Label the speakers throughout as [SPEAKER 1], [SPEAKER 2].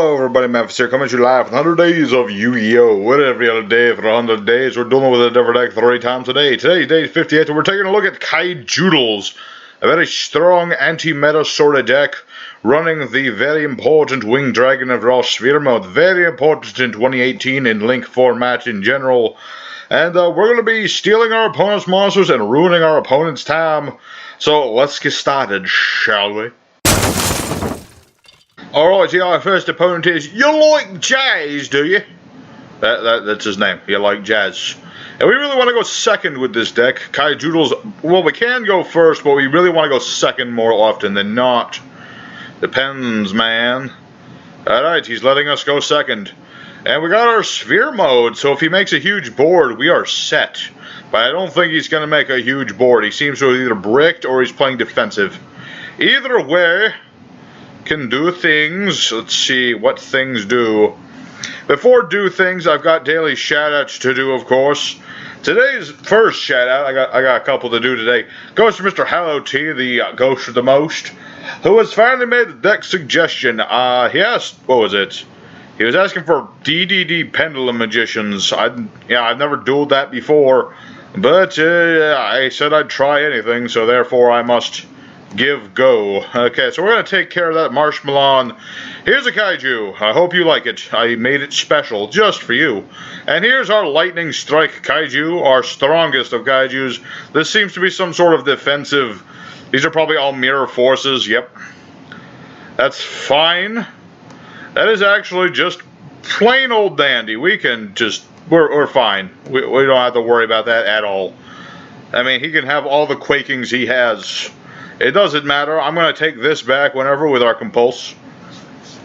[SPEAKER 1] Hello everybody, Memphis here, coming to you live with 100 days of Yu-Gi-Oh! What every other day for 100 days. We're dealing with a different deck 3 times a day. Today's day 58, and we're taking a look at Kaijudles, a very strong anti-meta sort of deck, running the very important Winged Dragon of Raw Sphere mode. Very important in 2018 in Link format in general. And we're going to be stealing our opponent's monsters and ruining our opponent's time. So let's get started, shall we? Alright, yeah, our first opponent is, you like jazz, do you? That's his name, you like jazz. And we really want to go second with this deck. Kaijudles, well, we can go first, but we really want to go second more often than not. Depends, man. Alright, he's letting us go second. And we got our sphere mode, so if he makes a huge board, we are set. But I don't think he's going to make a huge board. He seems to have either bricked or he's playing defensive. Either way, can do things. Let's see what things do. Before do things, I've got daily shoutouts to do, of course. Today's first shoutout, I got a couple to do today, goes to Mr. Hallow T, the ghost of the most, who has finally made the deck suggestion. He asked, what was it? He was asking for DDD Pendulum Magicians. I've never dueled that before, but I said I'd try anything, so therefore I must give go. Okay, so we're going to take care of that marshmallow. Here's a kaiju. I hope you like it. I made it special just for you. And here's our lightning strike kaiju, our strongest of kaijus. This seems to be some sort of defensive. These are probably all mirror forces. Yep. That's fine. That is actually just plain old dandy. We can just, we're fine. We don't have to worry about that at all. I mean, he can have all the quakings he has. It doesn't matter. I'm going to take this back whenever with our compulse.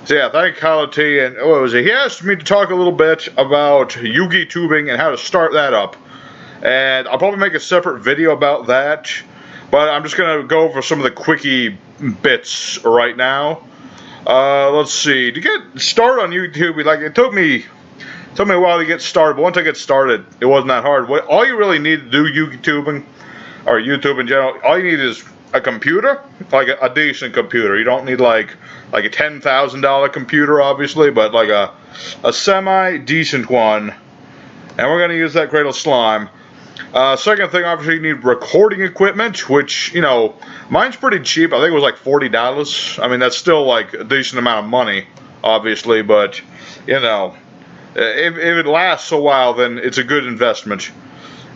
[SPEAKER 1] So yeah, thank Hallow T. And what was it? He asked me to talk a little bit about yugitubing and how to start that up. And I'll probably make a separate video about that. But I'm just going to go over some of the quickie bits right now. Let's see. To get started on YouTube, like it took me a while to get started. But once I get started, it wasn't that hard. All you really need to do YouTubing, or YouTube in general, all you need is a computer, like a decent computer. You don't need like a $10,000 computer, obviously, but like a semi-decent one. And we're going to use that Graydles slime. Second thing, obviously, you need recording equipment, which, you know, mine's pretty cheap. I think it was like $40. I mean, that's still like a decent amount of money, obviously, but, you know, if it lasts a while, then it's a good investment.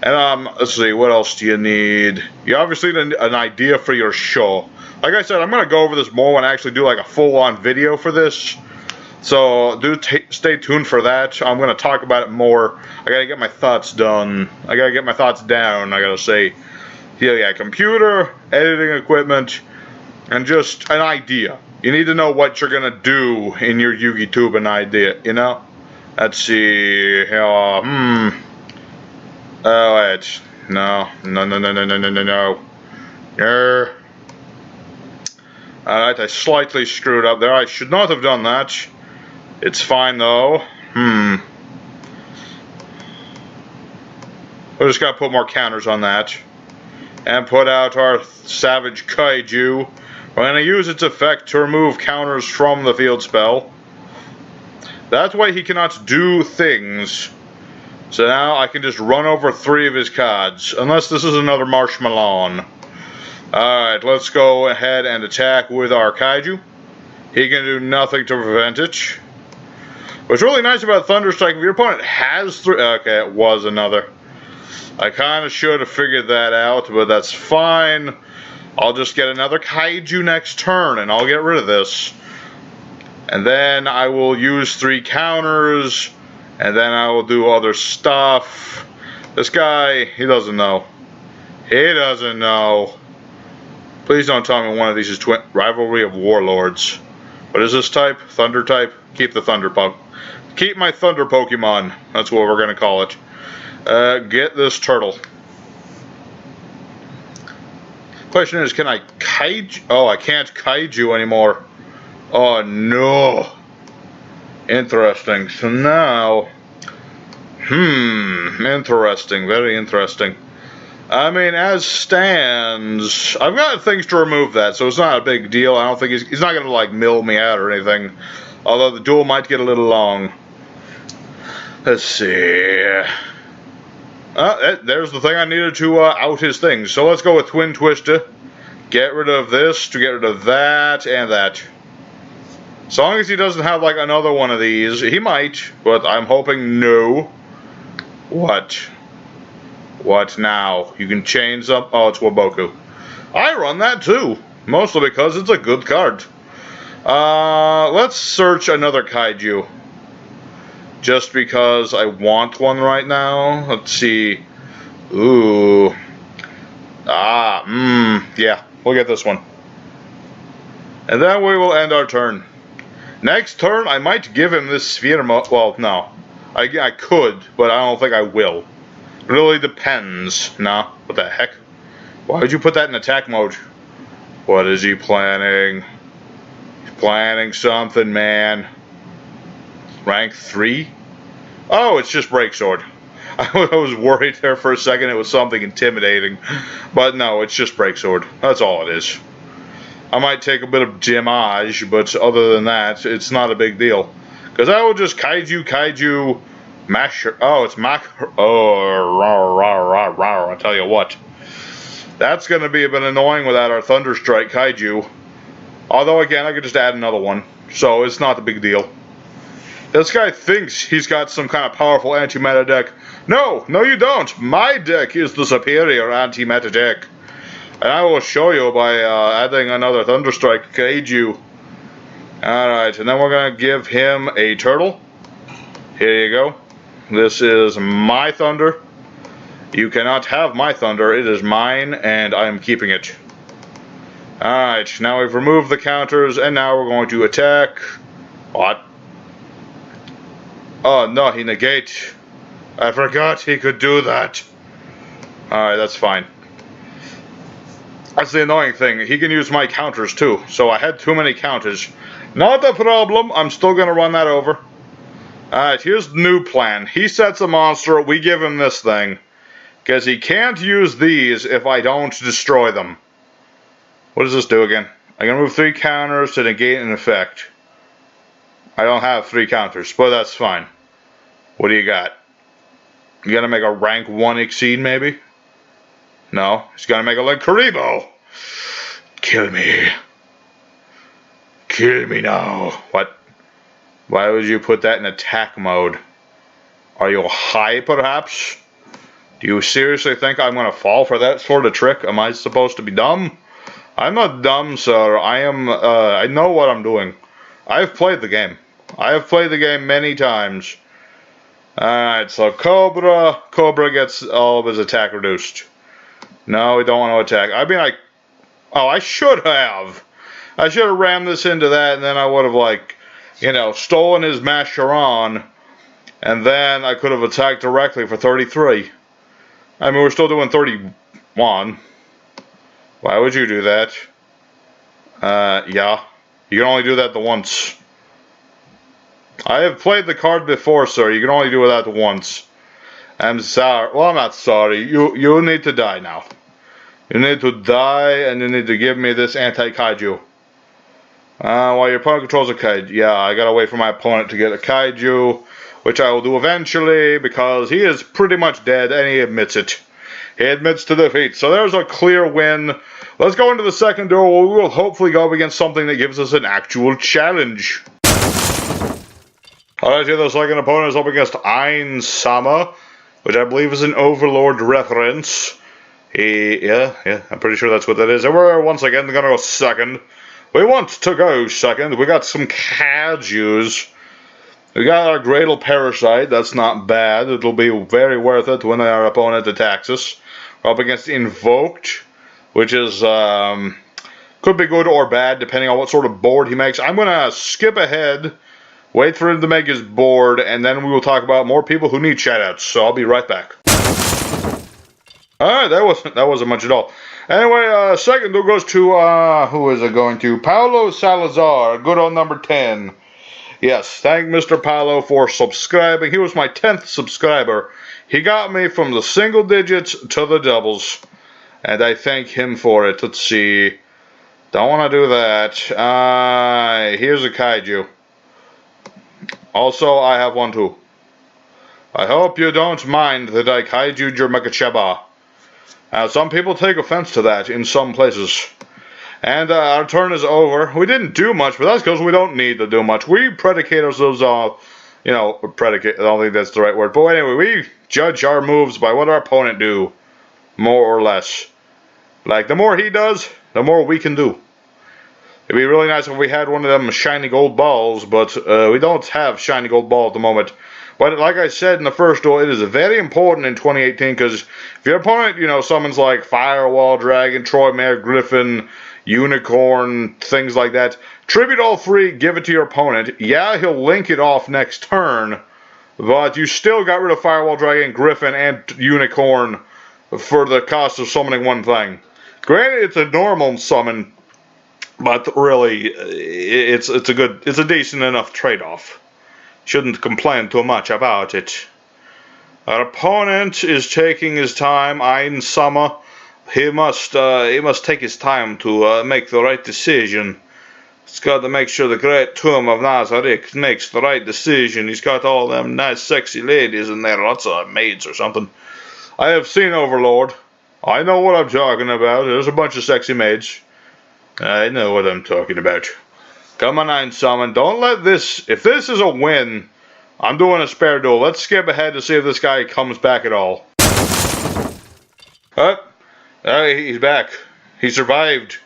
[SPEAKER 1] And let's see, what else do you need? You obviously need an idea for your show. Like I said, I'm going to go over this more when I actually do like a full-on video for this. So stay tuned for that. I'm going to talk about it more. I got to get my thoughts done. I got to get my thoughts down, I got to say. Yeah, computer, editing equipment, and just an idea. You need to know what you're going to do in your Yugitubing idea, you know? Let's see. Oh, wait. No. Alright, I slightly screwed up there. I should not have done that. It's fine, though. We just gotta put more counters on that. And put out our Savage Kaiju. We're gonna use its effect to remove counters from the field spell. That way he cannot do things. So now I can just run over 3 of his cards. Unless this is another marshmallow. Alright, let's go ahead and attack with our kaiju. He can do nothing to prevent it. What's really nice about Thunderstrike, if your opponent has 3... Okay, it was another. I kind of should have figured that out, but that's fine. I'll just get another kaiju next turn, and I'll get rid of this. And then I will use 3 counters... And then I will do other stuff. This guy, he doesn't know. He doesn't know. Please don't tell me one of these is Rivalry of Warlords. What is this type? Thunder type? Keep the Thunder Keep my Thunder Pokemon. That's what we're going to call it. Get this turtle. Question is, can I Kaiju? Oh, I can't Kaiju anymore. Oh, no. Interesting. So now, interesting, very interesting. I mean, as stands, I've got things to remove that, so it's not a big deal. I don't think he's not gonna like mill me out or anything. Although the duel might get a little long. Let's see. There's the thing I needed to out his things. So let's go with Twin Twister. Get rid of this to get rid of that and that. As long as he doesn't have like another one of these, he might, but I'm hoping no. What? What now? You can change up. Oh, it's Waboku. I run that too, mostly because it's a good card. Let's search another kaiju. Just because I want one right now. Let's see. Ooh. Yeah, we'll get this one. And then we will end our turn. Next turn, I might give him this sphere mode. Well, no. I could, but I don't think I will. It really depends. Nah, what the heck? Why would you put that in attack mode? What is he planning? He's planning something, man. Rank 3? Oh, it's just Break Sword. I was worried there for a second it was something intimidating. But no, it's just Break Sword. That's all it is. I might take a bit of damage, but other than that, it's not a big deal. Because I will just Kaiju, mash. Oh, it's Mac. Oh, I tell you what. That's going to be a bit annoying without our Thunderstrike Kaiju. Although, again, I could just add another one. So, it's not a big deal. This guy thinks he's got some kind of powerful anti-meta deck. No, you don't. My deck is the superior anti-meta deck. And I will show you by adding another Thunderstrike Kaiju. Alright, and then we're going to give him a turtle. Here you go. This is my thunder. You cannot have my thunder. It is mine, and I am keeping it. Alright, now we've removed the counters, and now we're going to attack. What? Oh, no, he negate. I forgot he could do that. Alright, that's fine. That's the annoying thing. He can use my counters too. So I had too many counters. Not a problem. I'm still going to run that over. Alright, here's the new plan. He sets a monster. We give him this thing. Because he can't use these if I don't destroy them. What does this do again? I'm going to move 3 counters to negate an effect. I don't have 3 counters, but that's fine. What do you got? You got to make a rank 1 exceed maybe? No, he's gonna make a like Karibo. Kill me. Kill me now. What? Why would you put that in attack mode? Are you high, perhaps? Do you seriously think I'm gonna fall for that sort of trick? Am I supposed to be dumb? I'm not dumb, sir. I am, I know what I'm doing. I've played the game. I have played the game many times. Alright, so Cobra. Cobra gets all of his attack reduced. No, we don't want to attack. I mean, I should have. I should have rammed this into that, and then I would have, like, you know, stolen his Masheron, and then I could have attacked directly for 33. I mean, we're still doing 31. Why would you do that? Yeah. You can only do that the once. I have played the card before, sir. You can only do that once. I'm sorry. Well, I'm not sorry. You need to die now. You need to die, and you need to give me this anti-kaiju. While your opponent controls a kaiju. Yeah, I gotta wait for my opponent to get a kaiju, which I will do eventually, because he is pretty much dead, and he admits it. He admits to defeat. So there's a clear win. Let's go into the second duel. We will hopefully go up against something that gives us an actual challenge. Alright, here the second opponent is up against Ein-sama, which I believe is an Overlord reference. Yeah, I'm pretty sure that's what that is. And we're once again gonna go second. We want to go second. We got some Kaijus. We got our Graydle Parasite. That's not bad. It'll be very worth it when our opponent attacks us. We're up against Invoked, which is, could be good or bad, depending on what sort of board he makes. I'm gonna skip ahead, wait for him to make his board, and then we will talk about more people who need shoutouts. So I'll be right back. Alright, that wasn't much at all. Anyway, second duel goes to, who is it going to? Paulo Salazar, good old number 10. Yes, thank Mr. Paulo for subscribing. He was my 10th subscriber. He got me from the single digits to the doubles. And I thank him for it. Let's see. Don't want to do that. Here's a kaiju. Also, I have one too. I hope you don't mind that I kaiju'd your Makacheba. Some people take offense to that in some places. And our turn is over. We didn't do much, but that's because we don't need to do much. We predicate ourselves on, predicate, I don't think that's the right word. But anyway, we judge our moves by what our opponent do, more or less. Like, the more he does, the more we can do. It'd be really nice if we had one of them shiny gold balls, but we don't have shiny gold ball at the moment. But like I said in the first duel, it is very important in 2018, because if your opponent, summons like Firewall Dragon, Troy Mare Griffin, Unicorn, things like that, tribute all three, give it to your opponent. Yeah, he'll link it off next turn, but you still got rid of Firewall Dragon, Griffin, and Unicorn for the cost of summoning one thing. Granted, it's a normal summon, but really, it's a decent enough trade-off. Shouldn't complain too much about it. Our opponent is taking his time. Ein Summer, he must take his time to make the right decision. He's got to make sure the Great Tomb of Nazareth makes the right decision. He's got all them nice, sexy ladies in there, lots of maids or something. I have seen Overlord. I know what I'm talking about. There's a bunch of sexy maids. I know what I'm talking about. Come on, Ein Summon. Don't let this... If this is a win, I'm doing a spare duel. Let's skip ahead to see if this guy comes back at all. He's back. He survived.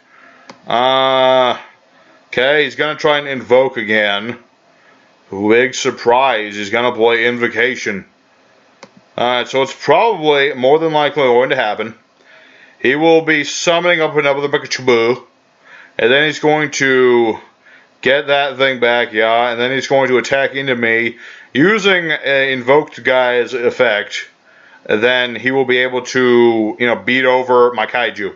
[SPEAKER 1] Okay, he's going to try and invoke again. Big surprise. He's going to play Invocation. So it's probably more than likely going to happen. He will be summoning up another Pikachu, and then he's going to get that thing back, yeah, and then he's going to attack into me using invoked guy's effect. And then he will be able to, beat over my Kaiju.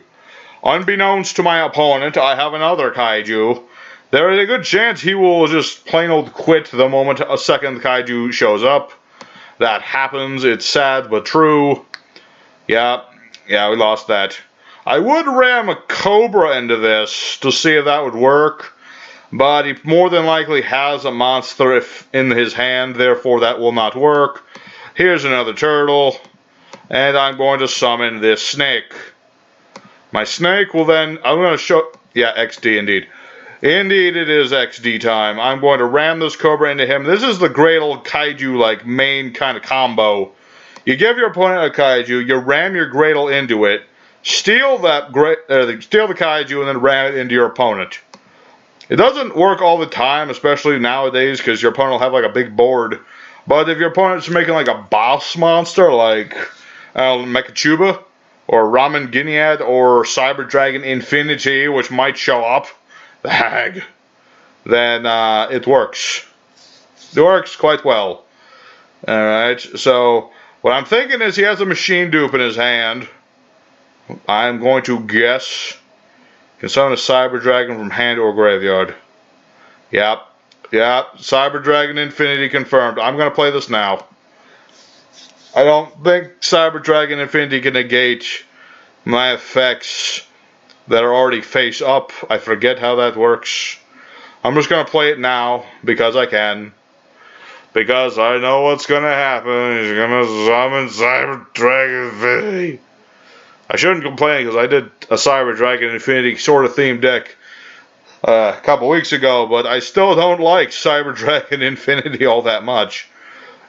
[SPEAKER 1] Unbeknownst to my opponent, I have another Kaiju. There is a good chance he will just plain old quit the moment a second Kaiju shows up. That happens. It's sad but true. Yeah, we lost that. I would ram a Cobra into this to see if that would work, but he more than likely has a monster in his hand, therefore that will not work. Here's another turtle, and I'm going to summon this snake. My snake will then, I'm going to show, yeah, XD indeed. Indeed, it is XD time. I'm going to ram this Cobra into him. This is the Graydle Kaiju, main kind of combo. You give your opponent a Kaiju, you ram your Graydle into it, steal the Kaiju, and then ram it into your opponent. It doesn't work all the time, especially nowadays, because your opponent will have a big board. But if your opponent's making a boss monster, like Mekachuba, or Ramen Ginead, or Cyber Dragon Infinity, which might show up, the hag, then it works. It works quite well. Alright, so what I'm thinking is he has a machine dupe in his hand. I'm going to guess. Can summon a Cyber Dragon from hand or graveyard. Yep. Cyber Dragon Infinity confirmed. I'm going to play this now. I don't think Cyber Dragon Infinity can negate my effects that are already face up. I forget how that works. I'm just going to play it now because I can. Because I know what's going to happen. He's going to summon Cyber Dragon Infinity. I shouldn't complain because I did a Cyber Dragon Infinity sort of themed deck a couple weeks ago, but I still don't like Cyber Dragon Infinity all that much.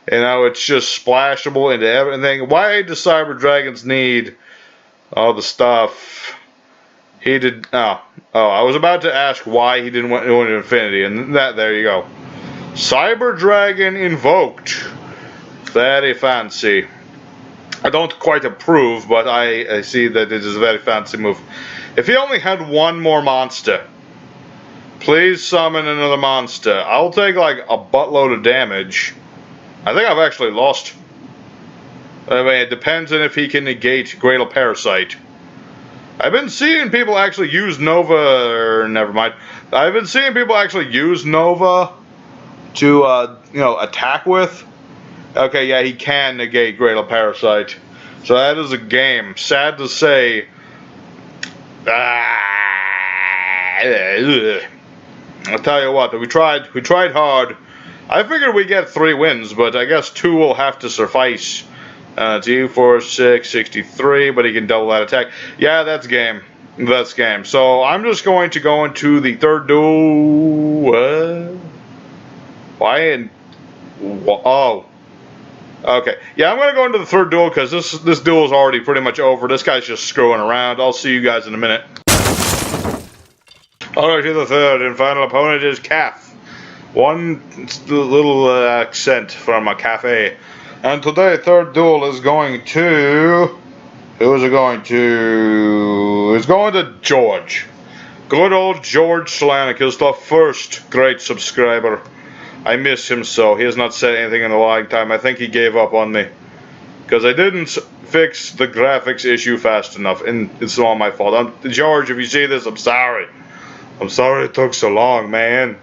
[SPEAKER 1] It's just splashable into everything. Why do Cyber Dragons need all the stuff? He did. I was about to ask why he didn't want to do Infinity, and there you go. Cyber Dragon invoked. Very fancy. I don't quite approve, but I see that it is a very fancy move. If he only had one more monster, please summon another monster. I'll take a buttload of damage. I think I've actually lost. I mean, it depends on if he can negate Graydle Parasite. I've been seeing people actually use Nova, never mind. I've been seeing people actually use Nova to, attack with. Okay, yeah, he can negate Graydle Parasite. So that is a game. Sad to say. I'll tell you what, we tried hard I figured we get 3 wins, but I guess 2 will have to suffice. 2, 4, 6, 63, but he can double that attack. Yeah, that's game. That's game. So I'm just going to go into the third duel. Why? Oh. Okay. Yeah, I'm going to go into the third duel because this duel is already pretty much over. This guy's just screwing around. I'll see you guys in a minute. Alright, to the third and final opponent is Calf. One little accent from a cafe. And today, third duel is going to... Who is it going to? It's going to George. Good old George Slanik is the first great subscriber. I miss him so. He has not said anything in a long time. I think he gave up on me. Because I didn't fix the graphics issue fast enough. And it's all my fault. George, if you see this, I'm sorry. I'm sorry it took so long, man.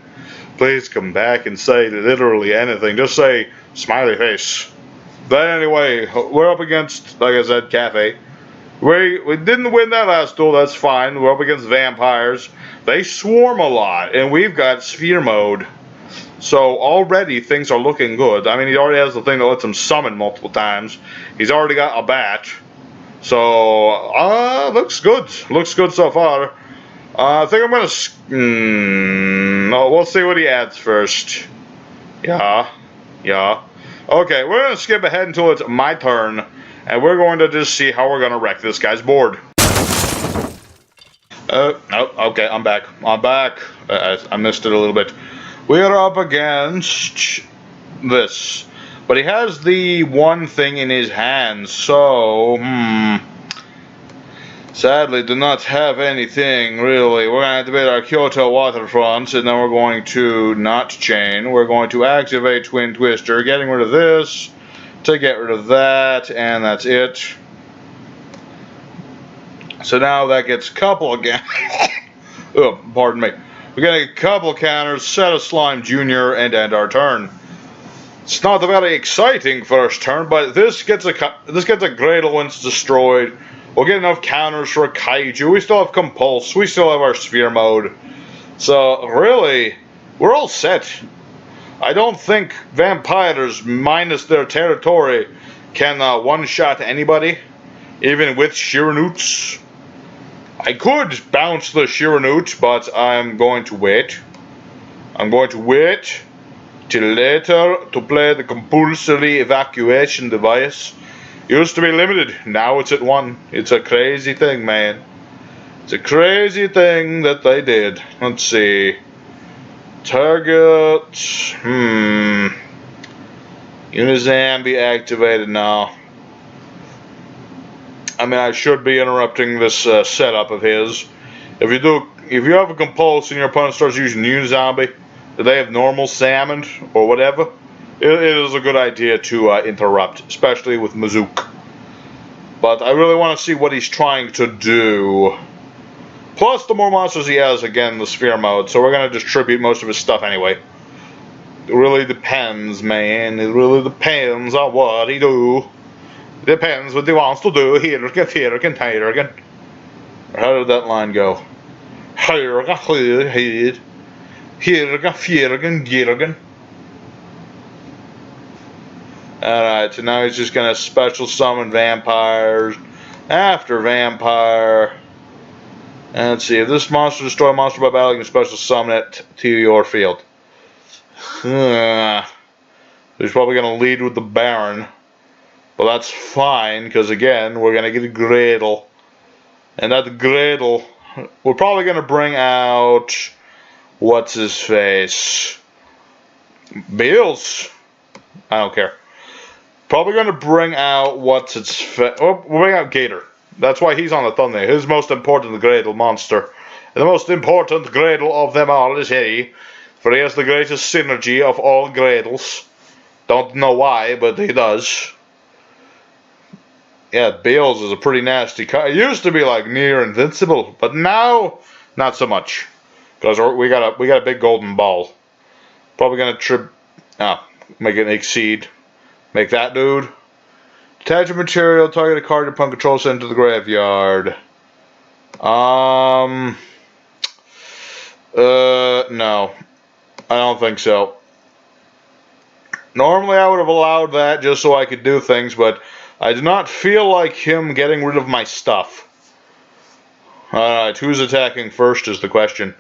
[SPEAKER 1] Please come back and say literally anything. Just say, smiley face. But anyway, we're up against, like I said, Cafe. We didn't win that last duel, that's fine. We're up against vampires. They swarm a lot, and we've got sphere mode. So already things are looking good. I mean, he already has the thing that lets him summon multiple times. He's already got a bat. So, looks good. Looks good so far. I think I'm going to... no, we'll see what he adds first. Yeah. Okay, we're going to skip ahead until it's my turn. And we're going to just see how we're going to wreck this guy's board. No, okay, I'm back. I missed it a little bit. We are up against this. But he has the one thing in his hands, so... Sadly, do not have anything, really. We're going to activate our Kyoto Waterfront, and then we're going to not chain. We're going to activate Twin Twister, getting rid of this, to get rid of that, and that's it. So now that gets a couple again. Oh, pardon me. We get a couple counters, set a Slime Jr., and end our turn. It's not a very exciting first turn, but this gets a Graydle once destroyed. We'll get enough counters for a Kaiju. We still have Compulse. We still have our Sphere Mode. So, really, we're all set. I don't think vampires, minus their territory, can one-shot anybody, even with Shiranutes. I could bounce the Shiranute, but I'm going to wait. I'm going to wait till later to play the compulsory evacuation device. Used to be limited, now it's at 1. It's a crazy thing, man. It's a crazy thing that they did. Let's see. Target. Unizambi activated now. I mean, I should be interrupting this setup of his. If you have a compulse and your opponent starts using Unizombie, do they have normal salmon or whatever? It is a good idea to interrupt, especially with Mazook. But I really want to see what he's trying to do. Plus, the more monsters he has, again, the sphere mode, so we're going to distribute most of his stuff anyway. It really depends, man. It really depends on what he do. It depends what he wants to do. Here, again. How did that line go? Here, again. Alright, so now he's just going to special summon vampires. After vampire. And let's see, if this monster destroy a monster by battle, you can special summon it to your field. He's probably going to lead with the Baron. But that's fine, because again, we're going to get a Graydle. And that Graydle, we're probably going to bring out... What's his face? Bills. I don't care. Probably going to bring out what's its face. Oh, we'll bring out Gator. That's why he's on the thumbnail. His most important Graydle monster. And the most important Graydle of them all is he. For he has the greatest synergy of all Graydles. Don't know why, but he does. Yeah, Bales is a pretty nasty card. It used to be like near invincible, but now not so much. Because we got a big golden ball. Probably gonna make it exceed. Make that dude. Detach a material, target a card to punk control, send to the graveyard. No. I don't think so. Normally I would have allowed that just so I could do things, but I do not feel like him getting rid of my stuff. Alright, who's attacking first is the question.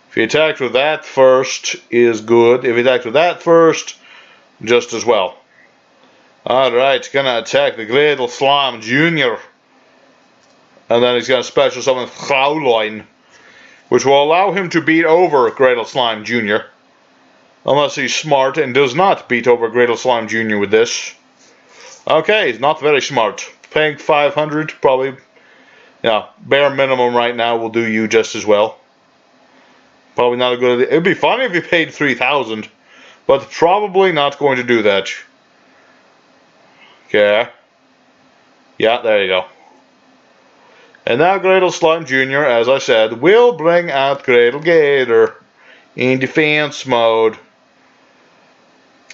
[SPEAKER 1] If he attacked with that first, is good. If he attacked with that first, just as well. Alright, he's gonna attack the Graydles Slime Jr. And then he's gonna special summon Growline, which will allow him to beat over Graydles Slime Jr. Unless he's smart and does not beat over Graydles Slime Jr. with this. Okay, he's not very smart. Paying 500, probably, yeah, bare minimum right now will do you just as well. Probably not a good idea. It'd be funny if you paid 3,000, but probably not going to do that. Okay. Yeah, there you go. And now Graydles Slime Jr., as I said, will bring out Graydle Gator in defense mode.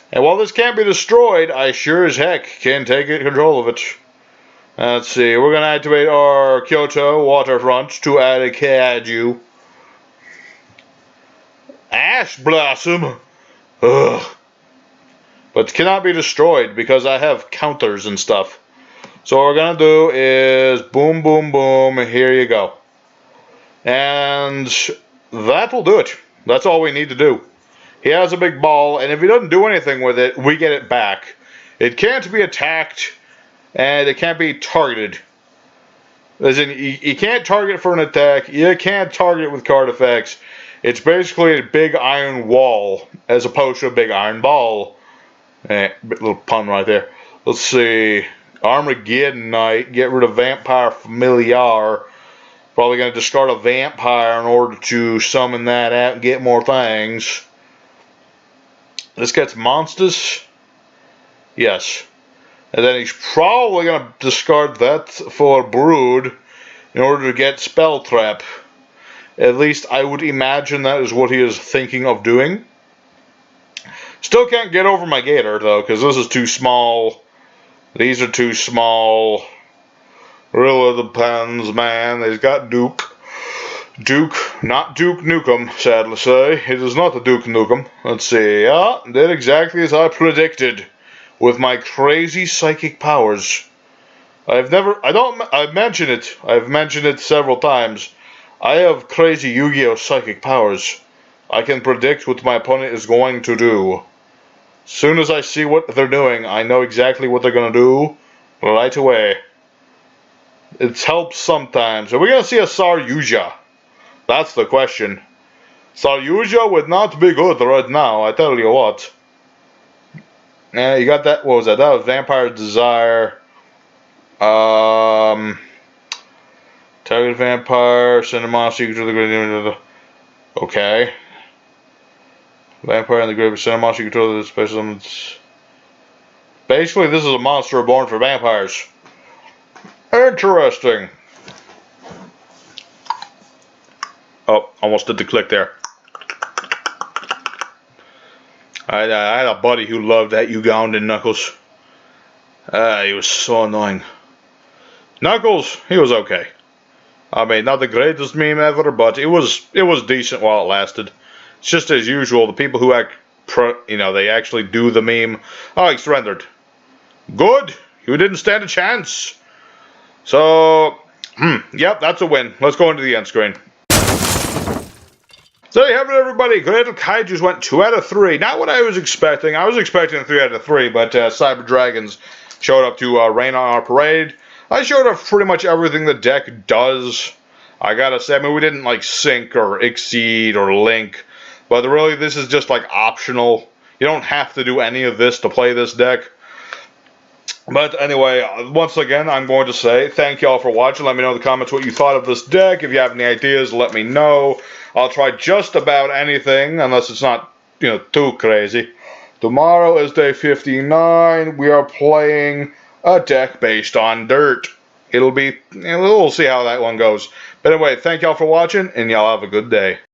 [SPEAKER 1] And while this can't be destroyed, I sure as heck can take control of it. Let's see, we're going to activate our Kyoto waterfront to add a Kaiju. Ash Blossom! Ugh. But cannot be destroyed because I have counters and stuff. So what we're going to do is boom, boom, boom, here you go. And that will do it. That's all we need to do. He has a big ball, and if he doesn't do anything with it, we get it back. It can't be attacked, and it can't be targeted. As in, you can't target for an attack, you can't target with card effects. It's basically a big iron wall, as opposed to a big iron ball. Little pun right there. Let's see. Armageddon Knight, get rid of Vampire Familiar. Probably going to discard a Vampire in order to summon that out and get more things. This gets Monsters. Yes. And then he's probably going to discard that for Brood in order to get Spell Trap. At least I would imagine that is what he is thinking of doing. Still can't get over my Gator though, because this is too small. These are too small. Really depends, man. He's got Duke. Duke, not Duke Nukem, sadly to say. It is not the Duke Nukem. Let's see. Yeah, did exactly as I predicted with my crazy psychic powers. I've mentioned it. I've mentioned it several times. I have crazy Yu-Gi-Oh! Psychic powers. I can predict what my opponent is going to do. Soon as I see what they're doing, I know exactly what they're going to do right away. It helps sometimes. Are we going to see a Saryuja? That's the question. Saryuja would not be good right now, I tell you what. You got that, what was that? That was Vampire Desire. Target Vampire, send a monster equal to the Great. Okay. Vampire in the grave, send a monster equal to the special. Basically, this is a monster born for vampires. Interesting. Oh, almost did the click there. I had a buddy who loved that Ugandan Knuckles. He was so annoying. Knuckles, he was okay. I mean, not the greatest meme ever, but it was decent while it lasted. It's just as usual, the people who they actually do the meme. Oh, he surrendered. Good. You didn't stand a chance. So, yep, that's a win. Let's go into the end screen. So there you have it, everybody. Graydle Kaijus went 2 out of 3. Not what I was expecting. I was expecting a 3 out of 3, but Cyber Dragons showed up to rain on our parade. I showed up pretty much everything the deck does. I gotta say, I mean, we didn't like sync or exceed or link, but really this is just like optional. You don't have to do any of this to play this deck. But anyway, once again, I'm going to say thank you all for watching. Let me know in the comments what you thought of this deck. If you have any ideas, let me know. I'll try just about anything, unless it's not, too crazy. Tomorrow is day 59. We are playing a deck based on dirt. We'll see how that one goes. But anyway, thank y'all for watching, and y'all have a good day.